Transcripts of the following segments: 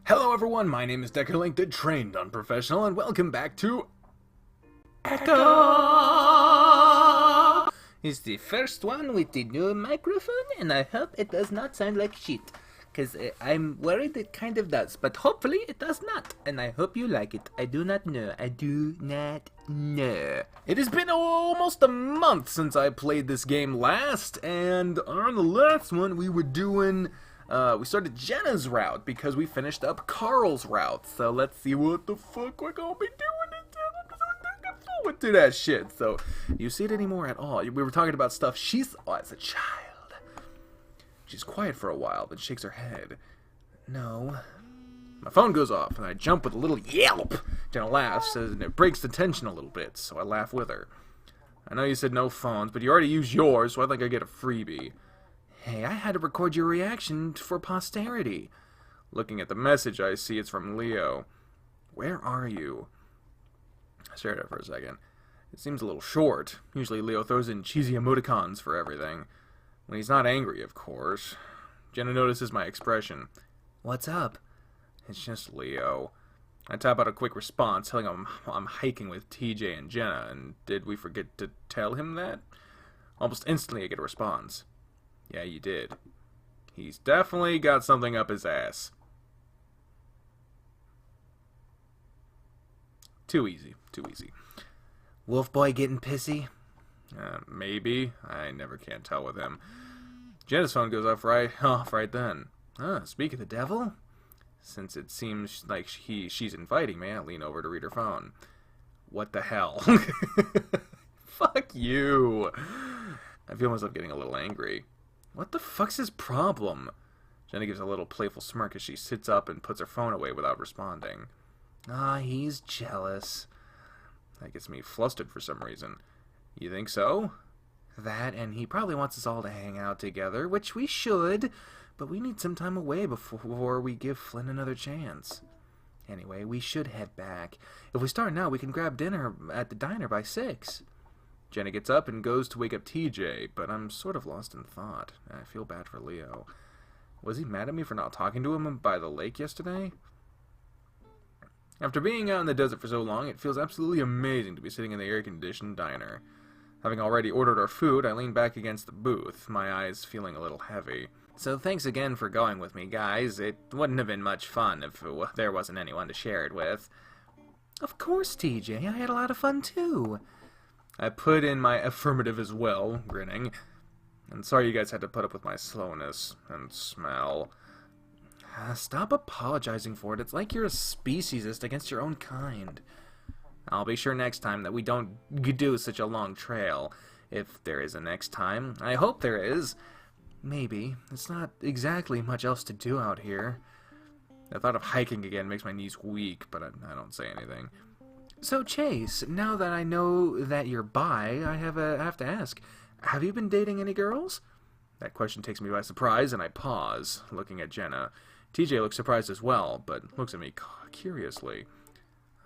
Hello everyone, my name is Deckerlink, the trained unprofessional, and welcome back to Echo! It's the first one with the new microphone, and I hope it does not sound like shit. Because I'm worried it kind of does, but hopefully it does not. And I hope you like it. I do not know. I do not know. It has been almost a month since I played this game last, and on the last one we were doing... we started Jenna's route because we finished up Carl's route. So let's see what the fuck we're gonna be doing this time. I'm so looking forward to that shit. So, do you see it anymore at all? We were talking about stuff she saw as a child. She's quiet for a while, then shakes her head. No. My phone goes off, and I jump with a little yelp. Jenna laughs, and it breaks the tension a little bit, so I laugh with her. I know you said no phones, but you already used yours, so I think I get a freebie. Hey, I had to record your reaction for posterity. Looking at the message, I see it's from Leo. Where are you? I stared at it for a second. It seems a little short. Usually Leo throws in cheesy emoticons for everything. When he's not angry, of course. Jenna notices my expression. What's up? It's just Leo. I tap out a quick response, telling him I'm hiking with TJ and Jenna, and did we forget to tell him that? Almost instantly I get a response. Yeah, you did. He's definitely got something up his ass. Too easy. Too easy. Wolf boy getting pissy? Maybe. I never can tell with him. Jenna's phone goes off right then. Speak of the devil? Since it seems like she's inviting me, I lean over to read her phone. What the hell? Fuck you. I feel myself getting a little angry. What the fuck's his problem? Jenna gives a little playful smirk as she sits up and puts her phone away without responding. He's jealous. That gets me flustered for some reason. You think so? That, and he probably wants us all to hang out together, which we should, but we need some time away before we give Flynn another chance. Anyway, we should head back. If we start now, we can grab dinner at the diner by 6. Jenna gets up and goes to wake up TJ, but I'm sort of lost in thought. I feel bad for Leo. Was he mad at me for not talking to him by the lake yesterday? After being out in the desert for so long, it feels absolutely amazing to be sitting in the air-conditioned diner. Having already ordered our food, I lean back against the booth, my eyes feeling a little heavy. So thanks again for going with me, guys. It wouldn't have been much fun if there wasn't anyone to share it with. Of course, TJ. I had a lot of fun, too. I put in my affirmative as well, grinning. I'm sorry you guys had to put up with my slowness and smell. Stop apologizing for it. It's like you're a speciesist against your own kind. I'll be sure next time that we don't do such a long trail. If there is a next time. I hope there is. Maybe. It's not exactly much else to do out here. The thought of hiking again makes my knees weak, but I don't say anything. So, Chase, now that I know that you're bi, I have to ask, have you been dating any girls? That question takes me by surprise, and I pause, looking at Jenna. TJ looks surprised as well, but looks at me curiously.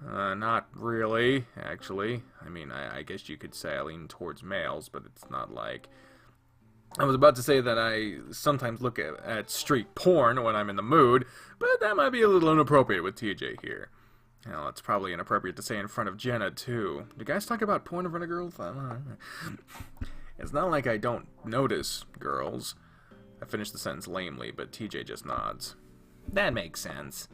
Not really, actually. I mean, I guess you could say I lean towards males, but it's not like... I was about to say that I sometimes look at street porn when I'm in the mood, but that might be a little inappropriate with TJ here. Well, it's probably inappropriate to say in front of Jenna, too. Do guys talk about porn in front of girls? It's not like I don't notice girls. I finished the sentence lamely, but TJ just nods. That makes sense.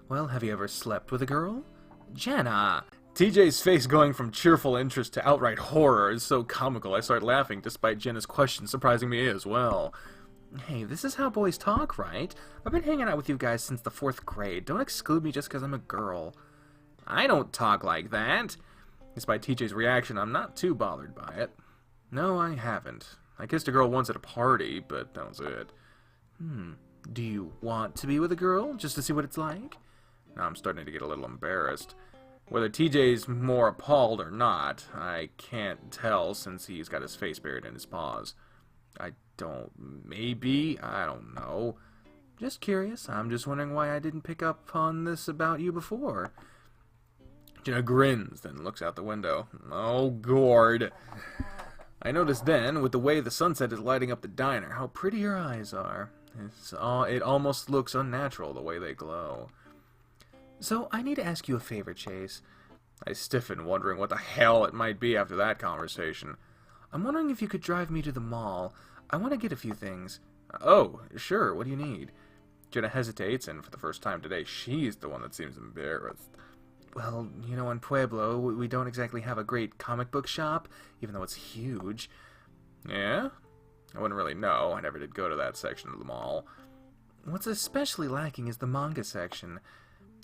Well, have you ever slept with a girl? Jenna! TJ's face going from cheerful interest to outright horror is so comical I start laughing despite Jenna's question surprising me as well. Hey, this is how boys talk, right? I've been hanging out with you guys since the 4th grade. Don't exclude me just because I'm a girl. I don't talk like that. Despite TJ's reaction, I'm not too bothered by it. No, I haven't. I kissed a girl once at a party, but that was it. Do you want to be with a girl, just to see what it's like? Now I'm starting to get a little embarrassed. Whether TJ's more appalled or not, I can't tell since he's got his face buried in his paws. Maybe, I don't know. Just curious. I'm just wondering why I didn't pick up on this about you before. Jenna grins, then looks out the window. Oh, gourd. I noticed then, with the way the sunset is lighting up the diner, how pretty your eyes are. It almost looks unnatural the way they glow. So, I need to ask you a favor, Chase. I stiffen, wondering what the hell it might be after that conversation. I'm wondering if you could drive me to the mall. I want to get a few things. Oh, sure, what do you need? Jenna hesitates, and for the first time today, she's the one that seems embarrassed. Well, you know, in Pueblo, we don't exactly have a great comic book shop, even though it's huge. Yeah? I wouldn't really know. I never did go to that section of the mall. What's especially lacking is the manga section.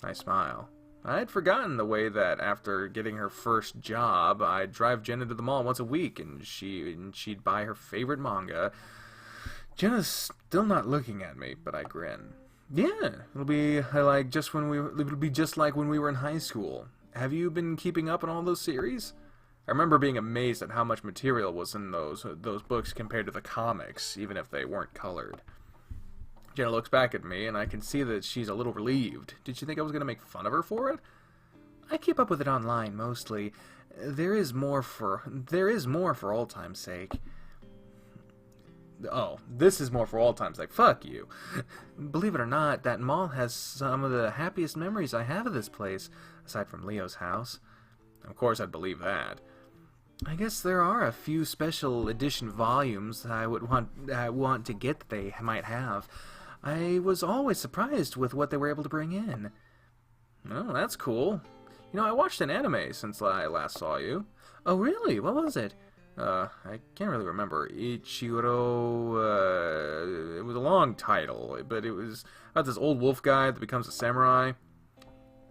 I smile. I'd forgotten the way that after getting her first job, I'd drive Jenna to the mall once a week, and she'd buy her favorite manga. Jenna's still not looking at me, but I grin. Yeah, it'll be just like when we were in high school. Have you been keeping up on all those series? I remember being amazed at how much material was in those books compared to the comics, even if they weren't colored. Jenna looks back at me, and I can see that she's a little relieved. Did she think I was going to make fun of her for it? I keep up with it online, mostly. There is more for old time's sake. Oh, this is more for old time's sake. Fuck you. Believe it or not, that mall has some of the happiest memories I have of this place, aside from Leo's house. Of course I'd believe that. I guess there are a few special edition volumes I would want to get that they might have. I was always surprised with what they were able to bring in. Oh, that's cool. You know, I watched an anime since I last saw you. Oh, really? What was it? I can't really remember. Ichiro, it was a long title, but it was about this old wolf guy that becomes a samurai.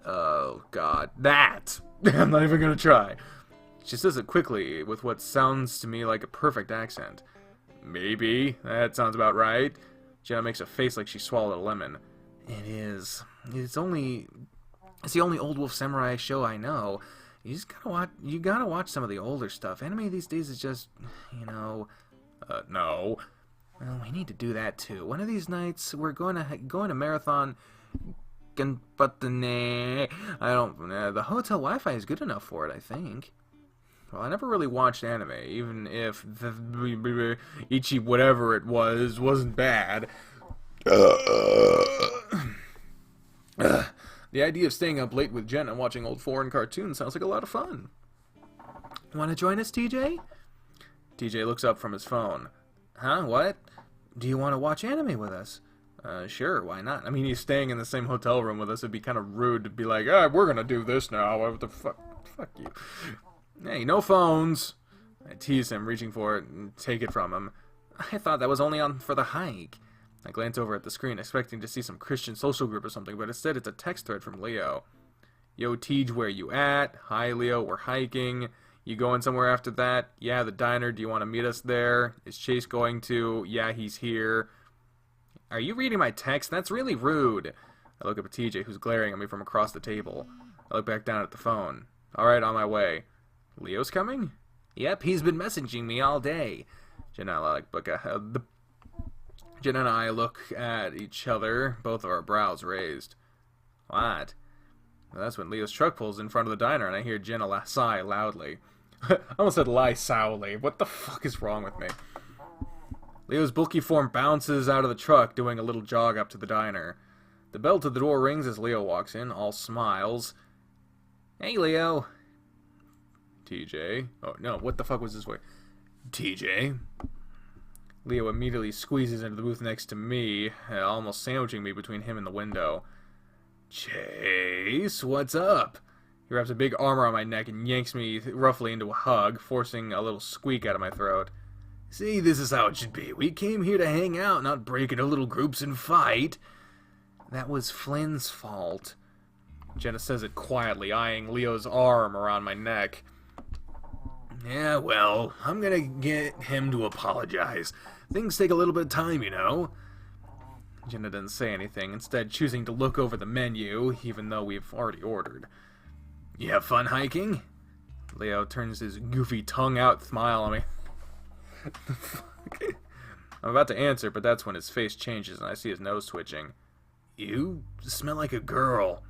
Oh, God. That! I'm not even gonna try. She says it quickly, with what sounds to me like a perfect accent. Maybe. That sounds about right. Jenna makes a face like she swallowed a lemon. It is. It's the only old wolf samurai show I know. You gotta watch some of the older stuff. Anime these days is just, no. Well, we need to do that too. One of these nights, we're going to marathon. But the hotel Wi-Fi is good enough for it, I think. Well, I never really watched anime, even if the Ichi whatever it wasn't bad. The idea of staying up late with Jenna and watching old foreign cartoons sounds like a lot of fun. Want to join us, TJ? TJ looks up from his phone. Huh? What? Do you want to watch anime with us? Sure, why not? I mean, he's staying in the same hotel room with us. It'd be kind of rude to be like, we're gonna do this now. What the fuck? Fuck you. Hey, no phones. I tease him, reaching for it, and take it from him. I thought that was only on for the hike. I glance over at the screen, expecting to see some Christian social group or something, but instead it's a text thread from Leo. Yo, Tej, where you at? Hi, Leo, we're hiking. You going somewhere after that? Yeah, the diner. Do you want to meet us there? Is Chase going to? Yeah, he's here. Are you reading my text? That's really rude. I look up at TJ, who's glaring at me from across the table. I look back down at the phone. Alright, on my way. Leo's coming? Yep, he's been messaging me all day. Jenna and I look at each other, both of our brows raised. What? Well, that's when Leo's truck pulls in front of the diner, and I hear Jenna sigh loudly. I almost said lie sourly. What the fuck is wrong with me? Leo's bulky form bounces out of the truck, doing a little jog up to the diner. The bell to the door rings as Leo walks in, all smiles. Hey, Leo. TJ. Oh, no, what the fuck was this way? TJ. Leo immediately squeezes into the booth next to me, almost sandwiching me between him and the window. Chase, what's up? He wraps a big arm around my neck and yanks me roughly into a hug, forcing a little squeak out of my throat. See, this is how it should be. We came here to hang out, not break into little groups and fight. That was Flynn's fault. Jenna says it quietly, eyeing Leo's arm around my neck. Yeah, well, I'm gonna get him to apologize. Things take a little bit of time, you know. Jenna doesn't say anything, instead choosing to look over the menu, even though we've already ordered. You have fun hiking? Leo turns his goofy tongue out, smile on me. I'm about to answer, but that's when his face changes and I see his nose twitching. You smell like a girl.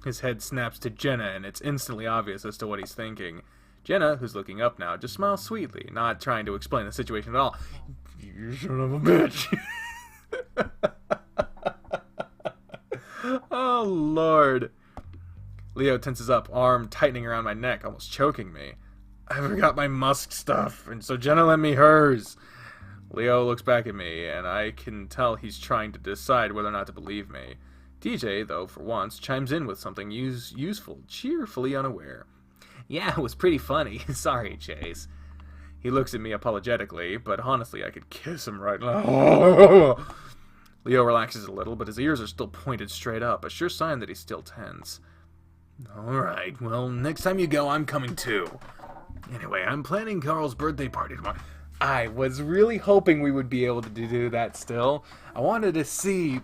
His head snaps to Jenna, and it's instantly obvious as to what he's thinking. Jenna, who's looking up now, just smiles sweetly, not trying to explain the situation at all. You son of a bitch. Oh, Lord. Leo tenses up, arm tightening around my neck, almost choking me. I forgot my musk stuff, and so Jenna lent me hers. Leo looks back at me, and I can tell he's trying to decide whether or not to believe me. TJ, though, for once, chimes in with something useful, cheerfully unaware. Yeah, it was pretty funny. Sorry, Chase. He looks at me apologetically, but honestly, I could kiss him right now. Leo relaxes a little, but his ears are still pointed straight up, a sure sign that he's still tense. Alright, well, next time you go, I'm coming too. Anyway, I'm planning Carl's birthday party tomorrow. I was really hoping we would be able to do that still. I wanted to see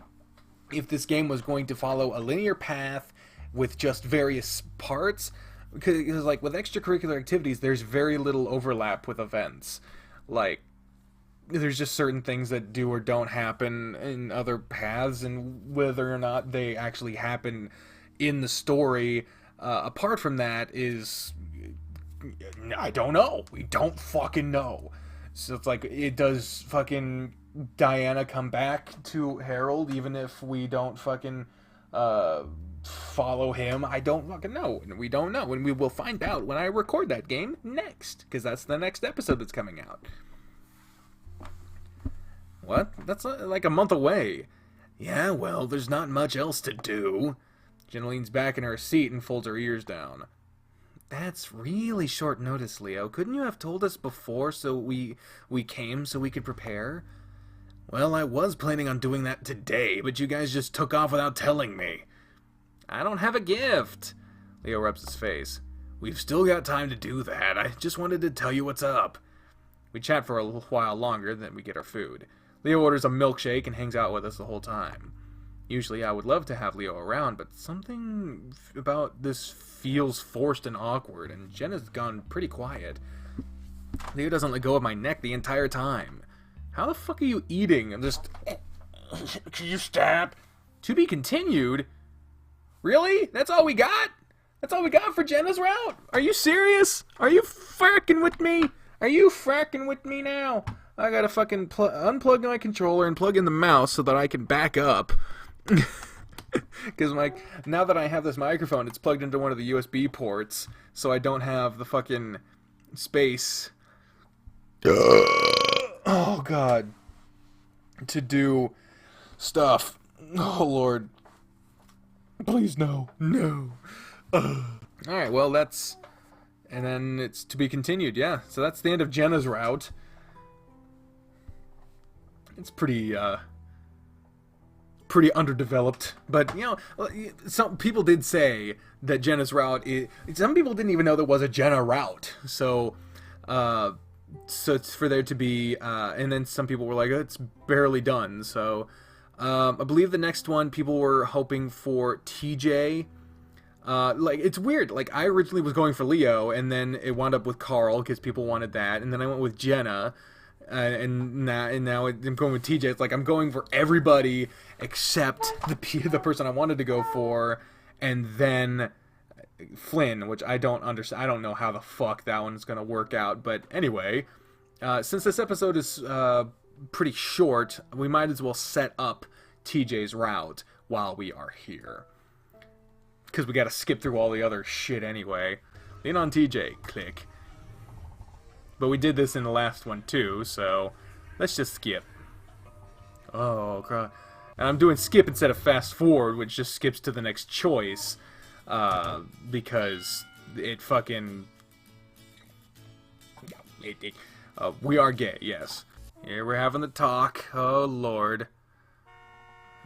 if this game was going to follow a linear path with just various parts. Because, like, with extracurricular activities, there's very little overlap with events. Like, there's just certain things that do or don't happen in other paths, and whether or not they actually happen in the story, apart from that, is... I don't know. We don't fucking know. So it's like, does fucking Diana come back to Harold even if we don't fucking follow him? I don't fucking know. We don't know. And we will find out when I record that game next, because that's the next episode that's coming out. What? That's like a month away. Yeah, well, there's not much else to do. Jenna leans back in her seat and folds her ears down. That's really short notice, Leo. Couldn't you have told us before so we came so we could prepare? Well, I was planning on doing that today, but you guys just took off without telling me. I don't have a gift. Leo rubs his face. We've still got time to do that. I just wanted to tell you what's up. We chat for a little while longer, then we get our food. Leo orders a milkshake and hangs out with us the whole time. Usually I would love to have Leo around, but something about this feels forced and awkward, and Jenna's gone pretty quiet. Leo doesn't let go of my neck the entire time. How the fuck are you eating? I'm just... Can you stop? To be continued? Really? That's all we got? That's all we got for Jenna's route? Are you serious? Are you fracking with me? Are you fracking with me now? I gotta fucking unplug my controller and plug in the mouse so that I can back up. Because now that I have this microphone, it's plugged into one of the USB ports, so I don't have the fucking space. Oh god, to do stuff. Oh lord, please no. All right, well that's, and then it's to be continued. Yeah, so that's the end of Jenna's route. It's pretty underdeveloped, but you know, some people did say that Jenna's route some people didn't even know there was a Jenna route, so it's for there to be, and then some people were like, it's barely done, so I believe the next one people were hoping for TJ. Like, it's weird, like, I originally was going for Leo, and then it wound up with Carl, because people wanted that, and then I went with Jenna, and now I'm going with TJ. It's like I'm going for everybody except the person I wanted to go for, and then Flynn, which I don't understand. I don't know how the fuck that one's gonna work out. But anyway, since this episode is pretty short, we might as well set up TJ's route while we are here, because we got to skip through all the other shit anyway. Lean on TJ, click. But we did this in the last one too, so let's just skip. Oh, crap. And I'm doing skip instead of fast forward, which just skips to the next choice, because it fucking... we are gay, yes. Here we're having the talk. Oh, Lord.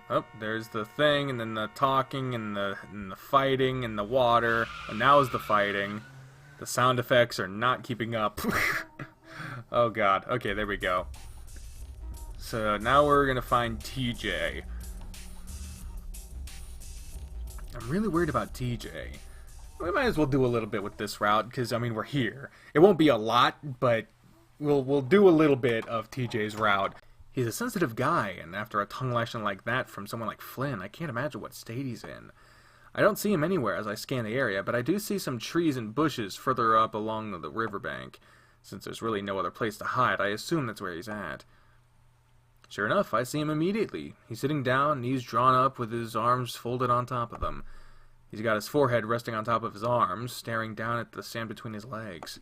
Oh, there's the thing, and then the talking, and the fighting, and the water. And now is the fighting. The sound effects are not keeping up. Oh god. Okay, there we go. So now we're gonna find TJ. I'm really worried about TJ. We might as well do a little bit with this route, because, I mean, we're here. It won't be a lot, but we'll do a little bit of TJ's route. He's a sensitive guy, and after a tongue lashing like that from someone like Flynn, I can't imagine what state he's in. I don't see him anywhere as I scan the area, but I do see some trees and bushes further up along the riverbank. Since there's really no other place to hide, I assume that's where he's at. Sure enough, I see him immediately. He's sitting down, knees drawn up with his arms folded on top of them. He's got his forehead resting on top of his arms, staring down at the sand between his legs.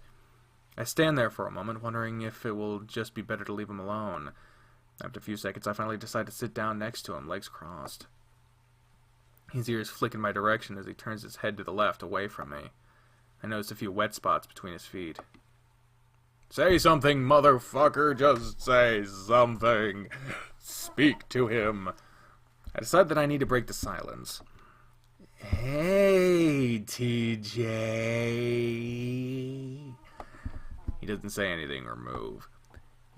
I stand there for a moment, wondering if it will just be better to leave him alone. After a few seconds, I finally decide to sit down next to him, legs crossed. His ears flick in my direction as he turns his head to the left, away from me. I notice a few wet spots between his feet. Say something, motherfucker, just say something. Speak to him. I decide that I need to break the silence. Hey, TJ. He doesn't say anything or move.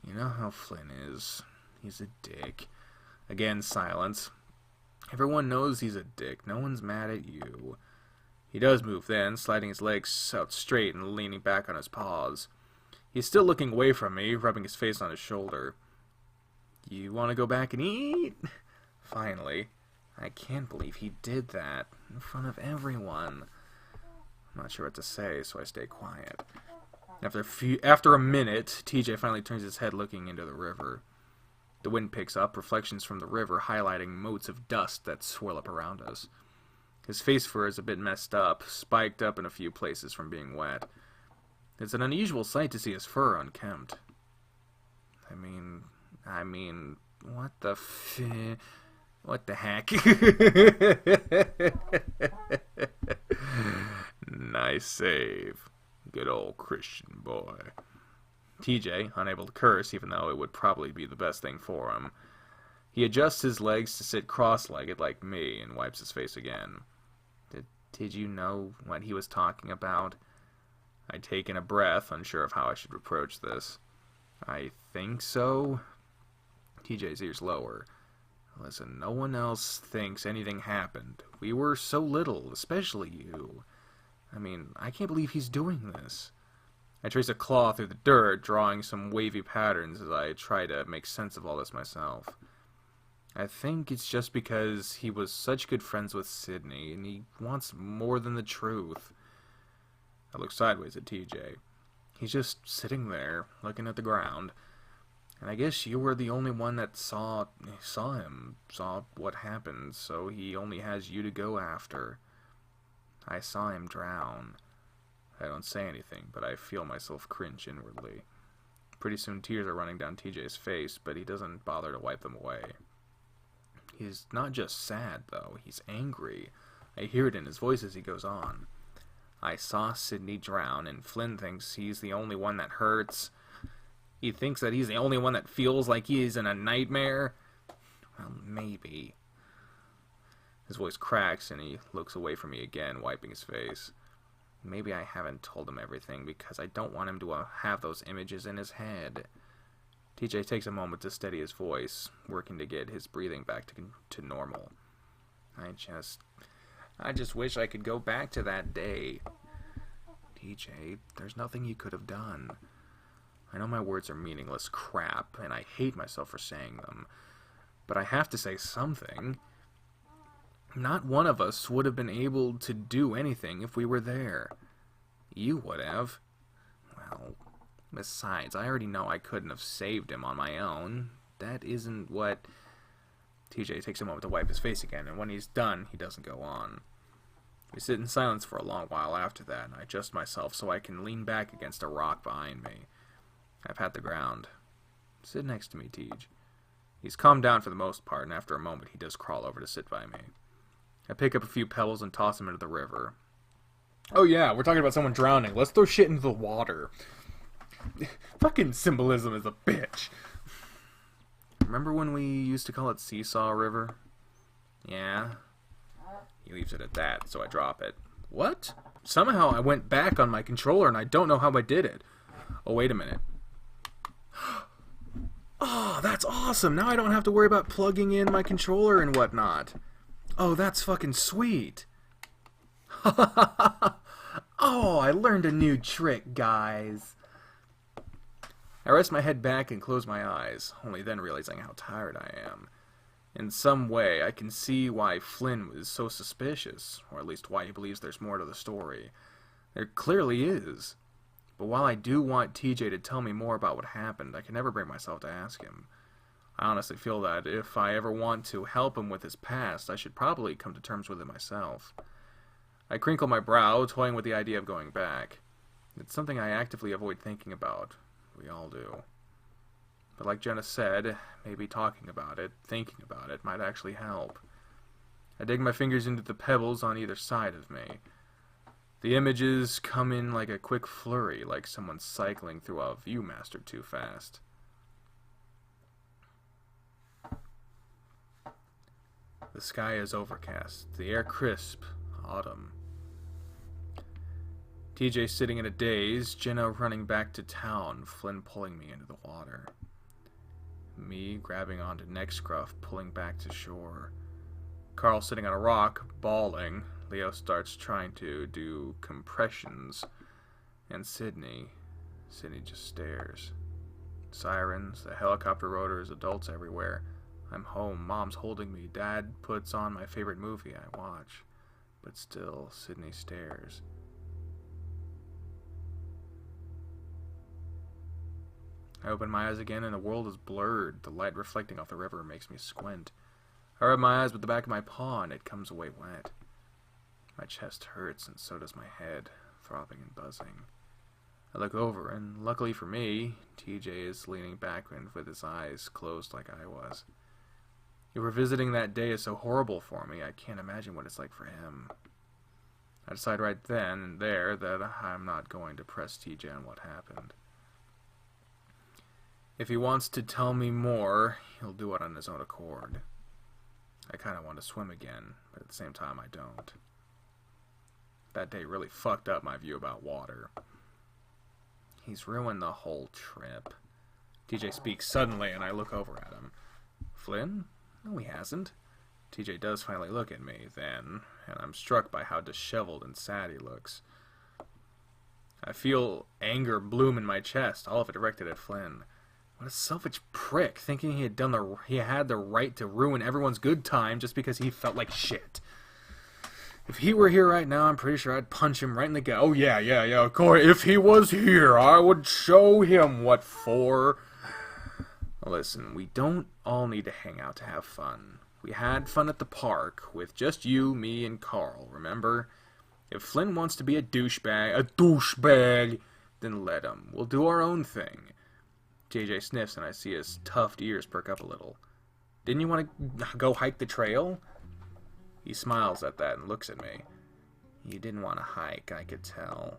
You know how Flynn is. He's a dick. Again, silence. Everyone knows he's a dick. No one's mad at you. He does move then, sliding his legs out straight and leaning back on his paws. He's still looking away from me, rubbing his face on his shoulder. You want to go back and eat? Finally. I can't believe he did that. In front of everyone. I'm not sure what to say, so I stay quiet. After a minute, TJ finally turns his head looking into the river. The wind picks up, reflections from the river highlighting motes of dust that swirl up around us. His face fur is a bit messed up, spiked up in a few places from being wet. It's an unusual sight to see his fur unkempt. I mean, what the heck? Nice save. Good old Christian boy. TJ, unable to curse, even though it would probably be the best thing for him. He adjusts his legs to sit cross-legged like me and wipes his face again. Did you know what he was talking about? I take in a breath, unsure of how I should approach this. I think so. TJ's ears lower. Listen, no one else thinks anything happened. We were so little, especially you. I can't believe he's doing this. I trace a claw through the dirt, drawing some wavy patterns as I try to make sense of all this myself. I think it's just because he was such good friends with Sydney, and he wants more than the truth. I look sideways at TJ. He's just sitting there, looking at the ground. And I guess you were the only one that saw what happened, so he only has you to go after. I saw him drown. I don't say anything, but I feel myself cringe inwardly. Pretty soon tears are running down TJ's face, but he doesn't bother to wipe them away. He's not just sad, though. He's angry. I hear it in his voice as he goes on. I saw Sydney drown, and Flynn thinks he's the only one that hurts. He thinks that he's the only one that feels like he is in a nightmare. Well, maybe. His voice cracks, and he looks away from me again, wiping his face. Maybe I haven't told him everything because I don't want him to have those images in his head. TJ takes a moment to steady his voice, working to get his breathing back to normal. I just wish I could go back to that day. TJ, there's nothing you could have done. I know my words are meaningless crap, and I hate myself for saying them, but I have to say something. Not one of us would have been able to do anything if we were there. You would have. Well, besides, I already know I couldn't have saved him on my own. That isn't what... TJ takes a moment to wipe his face again, and when he's done, he doesn't go on. We sit in silence for a long while after that, and I adjust myself so I can lean back against a rock behind me. I pat the ground. Sit next to me, Tej. He's calmed down for the most part, and after a moment he does crawl over to sit by me. I pick up a few pebbles and toss them into the river. Oh yeah, we're talking about someone drowning. Let's throw shit into the water. Fucking symbolism is a bitch. Remember when we used to call it Seesaw River? Yeah. He leaves it at that, so I drop it. What? Somehow I went back on my controller and I don't know how I did it. Oh, wait a minute. Oh, that's awesome. Now I don't have to worry about plugging in my controller and whatnot. Oh, that's fucking sweet. Oh, I learned a new trick, guys. I rest my head back and close my eyes, only then realizing how tired I am. In some way, I can see why Flynn was so suspicious, or at least why he believes there's more to the story. There clearly is. But while I do want TJ to tell me more about what happened, I can never bring myself to ask him. I honestly feel that if I ever want to help him with his past, I should probably come to terms with it myself. I crinkle my brow, toying with the idea of going back. It's something I actively avoid thinking about. We all do. But like Jenna said, maybe talking about it, thinking about it, might actually help. I dig my fingers into the pebbles on either side of me. The images come in like a quick flurry, like someone cycling through a Viewmaster too fast. The sky is overcast, the air crisp, autumn. TJ sitting in a daze, Jenna running back to town, Flynn pulling me into the water. Me grabbing onto neck scruff, pulling back to shore. Carl sitting on a rock, bawling. Leo starts trying to do compressions. And Sydney just stares. Sirens, the helicopter rotors, adults everywhere. I'm home, Mom's holding me, Dad puts on my favorite movie I watch. But still, Sydney stares. I open my eyes again and the world is blurred. The light reflecting off the river makes me squint. I rub my eyes with the back of my paw and it comes away wet. My chest hurts and so does my head, throbbing and buzzing. I look over and, luckily for me, TJ is leaning back with his eyes closed like I was. Revisiting that day is so horrible for me, I can't imagine what it's like for him. I decide right then and there that I'm not going to press TJ on what happened. If he wants to tell me more, he'll do it on his own accord. I kind of want to swim again, but at the same time I don't. That day really fucked up my view about water. He's ruined the whole trip. TJ speaks suddenly and I look over at him. Flynn? No, he hasn't. TJ does finally look at me then, and I'm struck by how disheveled and sad he looks. I feel anger bloom in my chest, all of it directed at Flynn. What a selfish prick, thinking he had the right to ruin everyone's good time just because he felt like shit. If he were here right now, I'm pretty sure I'd punch him right in the gut. Oh yeah, Corey, if he was here, I would show him what for. Listen, we don't all need to hang out to have fun. We had fun at the park with just you, me, and Carl, remember? If Flynn wants to be a douchebag, then let him. We'll do our own thing. JJ sniffs and I see his tufted ears perk up a little. Didn't you want to go hike the trail? He smiles at that and looks at me. You didn't want to hike, I could tell.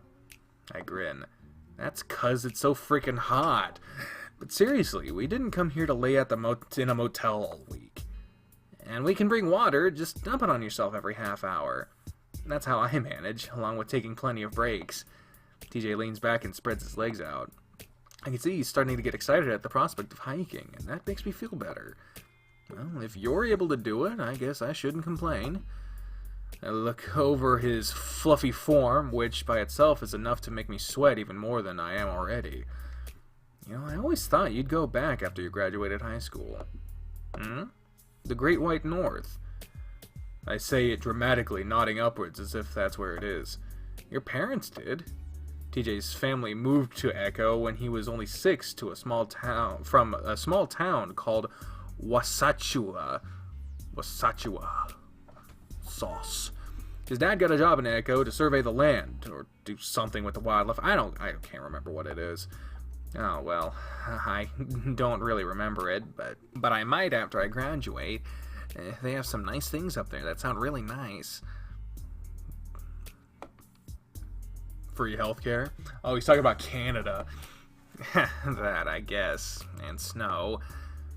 I grin. That's 'cause it's so freaking hot. But seriously, we didn't come here to lay at in a motel all week. And we can bring water, just dump it on yourself every half hour. That's how I manage, along with taking plenty of breaks. TJ leans back and spreads his legs out. I can see he's starting to get excited at the prospect of hiking, and that makes me feel better. Well, if you're able to do it, I guess I shouldn't complain. I look over his fluffy form, which by itself is enough to make me sweat even more than I am already. You know, I always thought you'd go back after you graduated high school. The Great White North. I say it dramatically, nodding upwards as if that's where it is. Your parents did. TJ's family moved to Echo when he was only 6 to a small town called Wasatchua sauce. His dad got a job in Echo to survey the land or do something with the wildlife. I can't remember what it is. Oh well, I don't really remember it, but I might after I graduate. They have some nice things up there that sound really nice. Free healthcare? Oh, he's talking about Canada. That, I guess. And snow.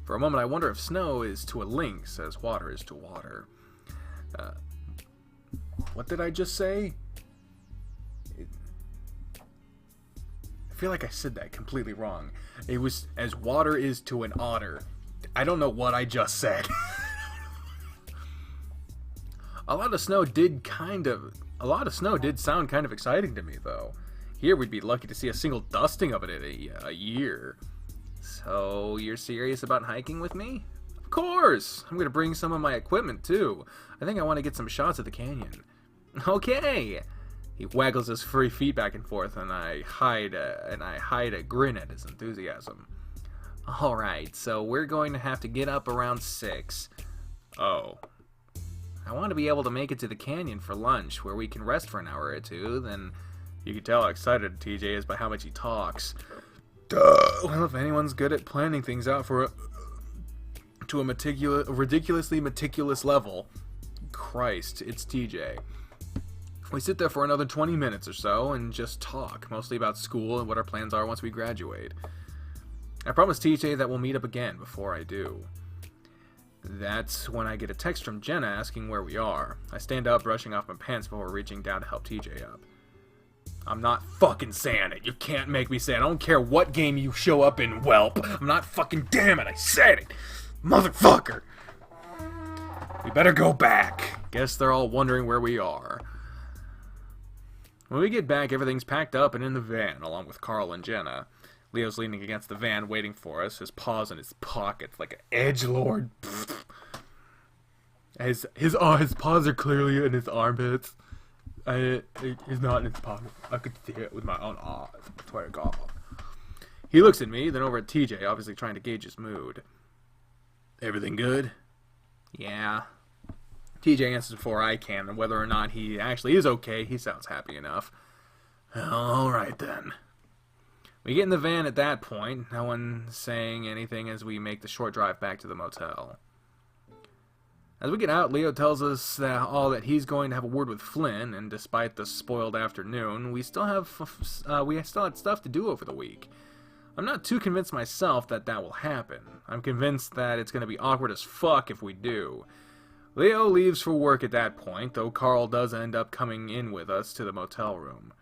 For a moment, I wonder if snow is to a lynx as water is to water. What did I just say? I feel like I said that completely wrong. It was as water is to an otter. I don't know what I just said. A lot of snow did sound kind of exciting to me, though. Here we'd be lucky to see a single dusting of it in a year. So, you're serious about hiking with me? Of course! I'm gonna bring some of my equipment, too. I think I want to get some shots of the canyon. Okay! He waggles his furry feet back and forth, and I hide a grin at his enthusiasm. Alright, so we're going to have to get up around 6. Oh. I want to be able to make it to the canyon for lunch, where we can rest for an hour or two, then... You can tell how excited TJ is by how much he talks. Duh. Well, if anyone's good at planning things out to a ridiculously meticulous level, Christ, it's TJ. We sit there for another 20 minutes or so and just talk, mostly about school and what our plans are once we graduate. I promise TJ that we'll meet up again before I do. That's when I get a text from Jenna asking where we are. I stand up, brushing off my pants before reaching down to help TJ up. I'm not fucking saying it. You can't make me say it. I don't care what game you show up in, whelp. I'm not fucking, damn it, I said it. Motherfucker. We better go back. Guess they're all wondering where we are. When we get back, everything's packed up and in the van, along with Carl and Jenna. Leo's leaning against the van, waiting for us, his paws in his pockets like an edgelord. His paws are clearly in his armpits. He's not in his pocket. I could see it with my own eyes. I swear to God. He looks at me, then over at TJ, obviously trying to gauge his mood. Everything good? Yeah. TJ answers before I can, and whether or not he actually is okay, he sounds happy enough. Alright then. We get in the van at that point, no one saying anything as we make the short drive back to the motel. As we get out, Leo tells us that he's going to have a word with Flynn, and despite the spoiled afternoon, we still had stuff to do over the week. I'm not too convinced myself that will happen. I'm convinced that it's going to be awkward as fuck if we do. Leo leaves for work at that point, though Carl does end up coming in with us to the motel room.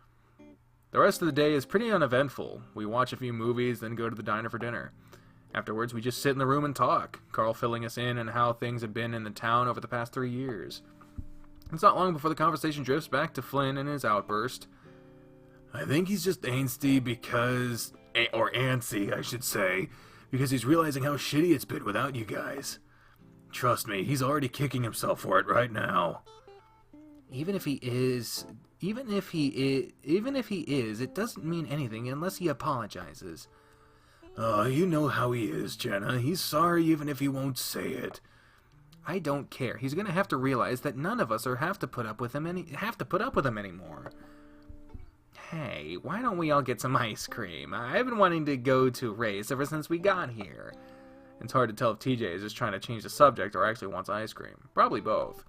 The rest of the day is pretty uneventful. We watch a few movies, then go to the diner for dinner. Afterwards, we just sit in the room and talk, Carl filling us in on how things have been in the town over the past 3 years. It's not long before the conversation drifts back to Flynn and his outburst. I think he's just angsty because... or antsy, I should say, because he's realizing how shitty it's been without you guys. Trust me, he's already kicking himself for it right now. Even if he is, it doesn't mean anything unless he apologizes. You know how he is, Jenna. He's sorry even if he won't say it. I don't care. He's gonna have to realize that none of us have to put up with him anymore. Hey, why don't we all get some ice cream? I've been wanting to go to Ray's ever since we got here. It's hard to tell if TJ is just trying to change the subject or actually wants ice cream. Probably both.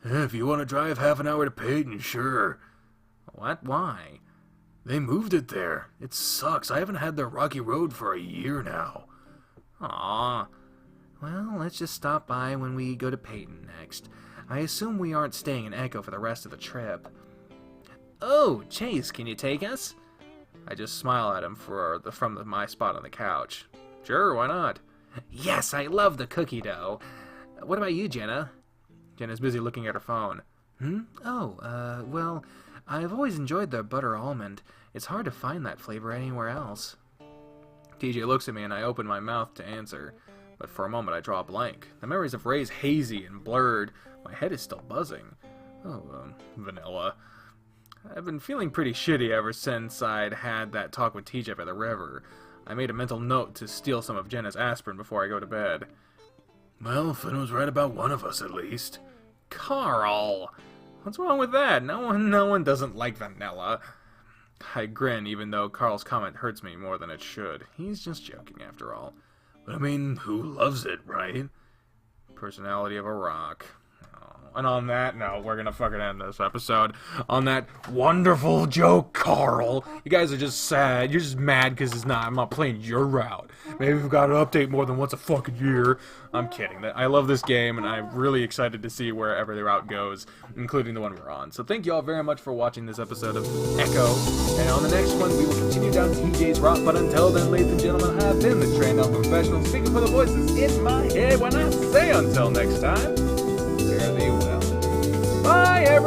If you want to drive half an hour to Peyton, sure. What? Why? They moved it there. It sucks. I haven't had their rocky road for a year now. Aw. Well, let's just stop by when we go to Peyton next. I assume we aren't staying in Echo for the rest of the trip. Oh, Chase, can you take us? I just smile at him from my spot on the couch. Sure, why not? Yes, I love the cookie dough. What about you, Jenna? Jenna's busy looking at her phone. Well, I've always enjoyed the butter almond. It's hard to find that flavor anywhere else. TJ looks at me and I open my mouth to answer, but for a moment I draw a blank. The memories of Ray's hazy and blurred. My head is still buzzing. Vanilla. I've been feeling pretty shitty ever since I'd had that talk with TJ by the river. I made a mental note to steal some of Jenna's aspirin before I go to bed. Well, Finn was right about one of us at least. Carl! What's wrong with that? No one doesn't like vanilla. I grin, even though Carl's comment hurts me more than it should. He's just joking, after all. But I mean, who loves it, right? Personality of a rock. And on that note, we're gonna fucking end this episode on that wonderful joke, Carl. You guys are just sad. You're just mad because I'm not playing your route. Maybe we've got an update more than once a fucking year. I'm kidding. I love this game, and I'm really excited to see wherever the route goes, including the one we're on. So thank you all very much for watching this episode of Echo. And on the next one, we will continue down TJ's route. But until then, ladies and gentlemen, I've been the trained elf professional, speaking for the voices in my head when I say until next time. Fare thee well. Bye, everyone.